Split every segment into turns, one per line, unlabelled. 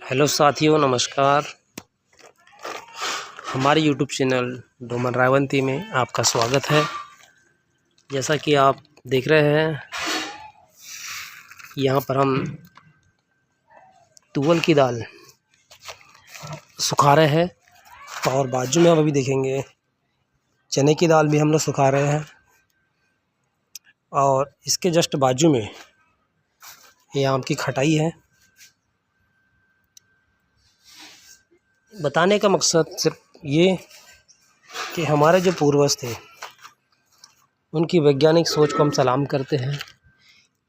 Hello साथियों, नमस्कार। हमारे यूट्यूब चैनल डोमन रायवंती में आपका स्वागत है। जैसा कि आप देख रहे हैं, यहाँ पर हम तुवल की दाल सुखा रहे हैं और बाजू में हम अभी देखेंगे चने की दाल भी हम लोग सुखा रहे हैं। और इसके जस्ट बाजू में ये आम की खटाई है। बताने का मकसद सिर्फ ये कि हमारे जो पूर्वज थे उनकी वैज्ञानिक सोच को हम सलाम करते हैं।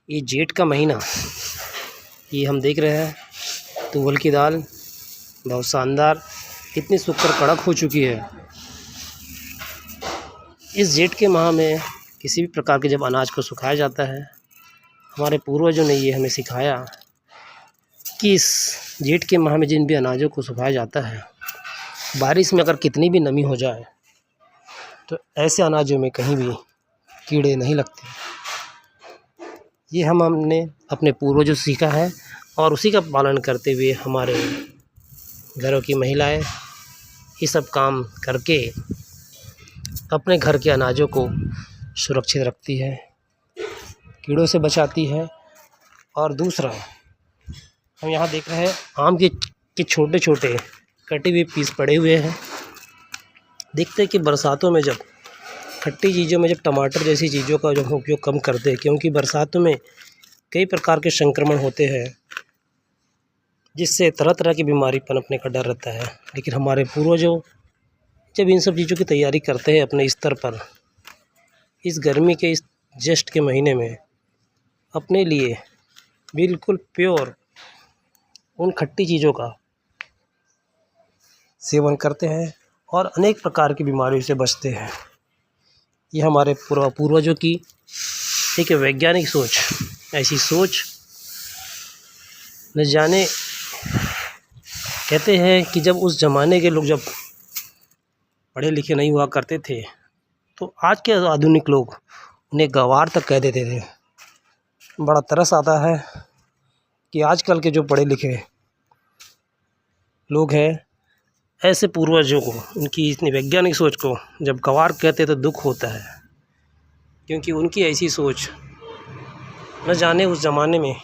ये जेठ का महीना, ये हम देख रहे हैं तुवल की दाल बहुत शानदार, इतनी सूखकर कड़क हो चुकी है। इस जेठ के माह में किसी भी प्रकार के जब अनाज को सुखाया जाता है, हमारे पूर्वजों ने ये हमें सिखाया कि इस जेठ के माह में जिन भी अनाजों को सुखाया जाता है, बारिश में अगर कितनी भी नमी हो जाए तो ऐसे अनाजों में कहीं भी कीड़े नहीं लगते। ये हमने अपने पूर्वजों से सीखा है और उसी का पालन करते हुए हमारे घरों की महिलाएं ये सब काम करके अपने घर के अनाजों को सुरक्षित रखती है, कीड़ों से बचाती है। और दूसरा, हम यहाँ देख रहे हैं आम के छोटे छोटे कटे हुए पीस पड़े हुए हैं। देखते हैं कि बरसातों में जब खट्टी चीज़ों में जब टमाटर जैसी चीज़ों का जब उपयोग कम करते हैं, क्योंकि बरसातों में कई प्रकार के संक्रमण होते हैं जिससे तरह तरह की बीमारी पनपने का डर रहता है। लेकिन हमारे पूर्वजों जब इन सब चीज़ों की तैयारी करते हैं अपने स्तर पर, इस गर्मी के इस ज्येष्ठ के महीने में अपने लिए बिल्कुल प्योर उन खट्टी चीज़ों का सेवन करते हैं और अनेक प्रकार की बीमारियों से बचते हैं। ये हमारे पूर्वजों की एक वैज्ञानिक सोच, ऐसी सोच न जाने, कहते हैं कि जब उस ज़माने के लोग जब पढ़े लिखे नहीं हुआ करते थे तो आज के आधुनिक लोग उन्हें गँवार तक कह देते थे। बड़ा तरस आता है कि आजकल के जो पढ़े लिखे लोग हैं, ऐसे पूर्वजों को, उनकी इतनी वैज्ञानिक सोच को जब गँवार कहते तो दुख होता है, क्योंकि उनकी ऐसी सोच न जाने उस ज़माने में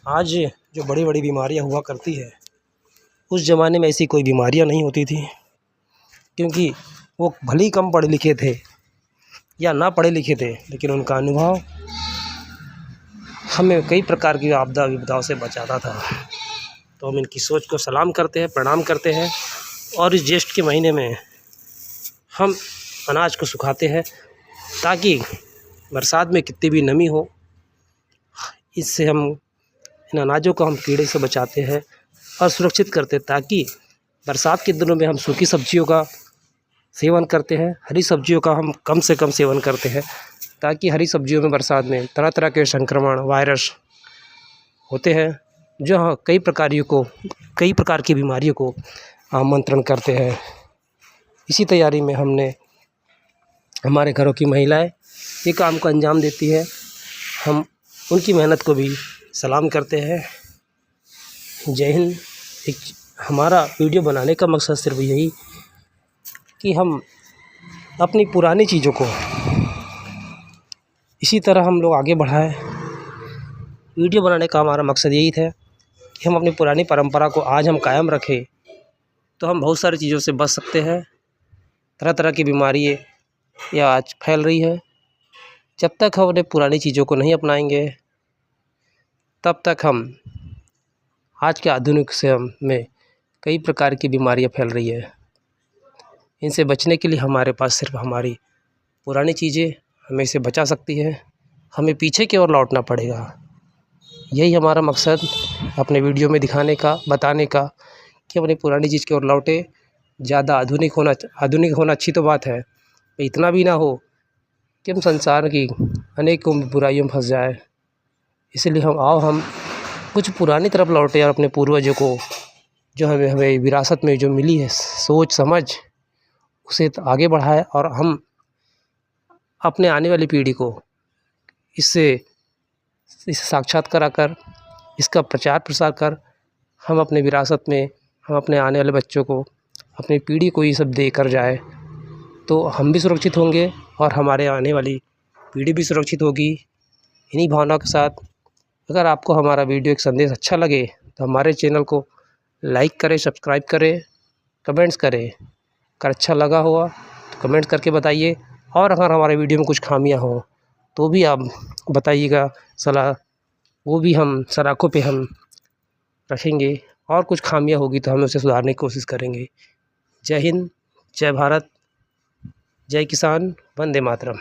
आज जो बड़ी बड़ी बीमारियां हुआ करती है, उस ज़माने में ऐसी कोई बीमारियां नहीं होती थी, क्योंकि वो भले ही कम पढ़े लिखे थे या ना पढ़े लिखे थे, लेकिन उनका अनुभव हमें कई प्रकार की आपदा विपदाओं से बचाता था। तो हम इनकी सोच को सलाम करते हैं, प्रणाम करते हैं। और इस ज्येष्ठ के महीने में हम अनाज को सुखाते हैं ताकि बरसात में कितनी भी नमी हो, इससे हम इन अनाजों को हम कीड़े से बचाते हैं और सुरक्षित करते हैं, ताकि बरसात के दिनों में हम सूखी सब्जियों का सेवन करते हैं, हरी सब्जियों का हम कम से कम सेवन करते हैं, ताकि हरी सब्जियों में बरसात में तरह तरह के संक्रमण वायरस होते हैं जो कई प्रकार की बीमारियों को आमंत्रण करते हैं। इसी तैयारी में हमने हमारे घरों की महिलाएं ये काम को अंजाम देती है। हम उनकी मेहनत को भी सलाम करते हैं। जय हिंद। हमारा वीडियो बनाने का मकसद सिर्फ यही कि हम अपनी पुरानी चीज़ों को इसी तरह हम लोग आगे बढ़ाएं। वीडियो बनाने का हमारा मकसद यही था कि हम अपनी पुरानी परंपरा को आज हम कायम रखें, तो हम बहुत सारी चीज़ों से बच सकते हैं। तरह तरह की बीमारियाँ या आज फैल रही है, जब तक हम अपने पुरानी चीज़ों को नहीं अपनाएंगे तब तक हम आज के आधुनिक से में कई प्रकार की बीमारियाँ फैल रही है। इनसे बचने के लिए हमारे पास सिर्फ हमारी पुरानी चीज़ें हमें इसे बचा सकती है। हमें पीछे की ओर लौटना पड़ेगा। यही हमारा मकसद अपने वीडियो में दिखाने का, बताने का कि अपनी पुरानी चीज़ की ओर लौटे। ज़्यादा आधुनिक होना अच्छी तो बात है, इतना भी ना हो कि हम संसार की अनेकों बुराइयों में फंस जाए। इसलिए हम कुछ पुरानी तरफ लौटे और अपने पूर्वजों को जो हमें विरासत में जो मिली है सोच समझ, उसे आगे बढ़ाए और हम अपने आने वाली पीढ़ी को इसे साक्षात्कार कर, इसका प्रचार प्रसार कर हम अपने विरासत में, हम अपने आने वाले बच्चों को, अपनी पीढ़ी को ये सब देकर जाए तो हम भी सुरक्षित होंगे और हमारे आने वाली पीढ़ी भी सुरक्षित होगी। इन्हीं भावनाओं के साथ अगर आपको हमारा वीडियो एक संदेश अच्छा लगे तो हमारे चैनल को लाइक करें, सब्सक्राइब करें, कमेंट्स करें। अगर अच्छा लगा हुआ तो कमेंट्स करके बताइए, और अगर हमारे वीडियो में कुछ खामियां हों तो भी आप बताइएगा, सलाह वो भी हम सलाखों पे हम रखेंगे, और कुछ खामियां होगी तो हम उसे सुधारने की कोशिश करेंगे। जय हिंद, जय भारत, जय किसान, वंदे मातरम।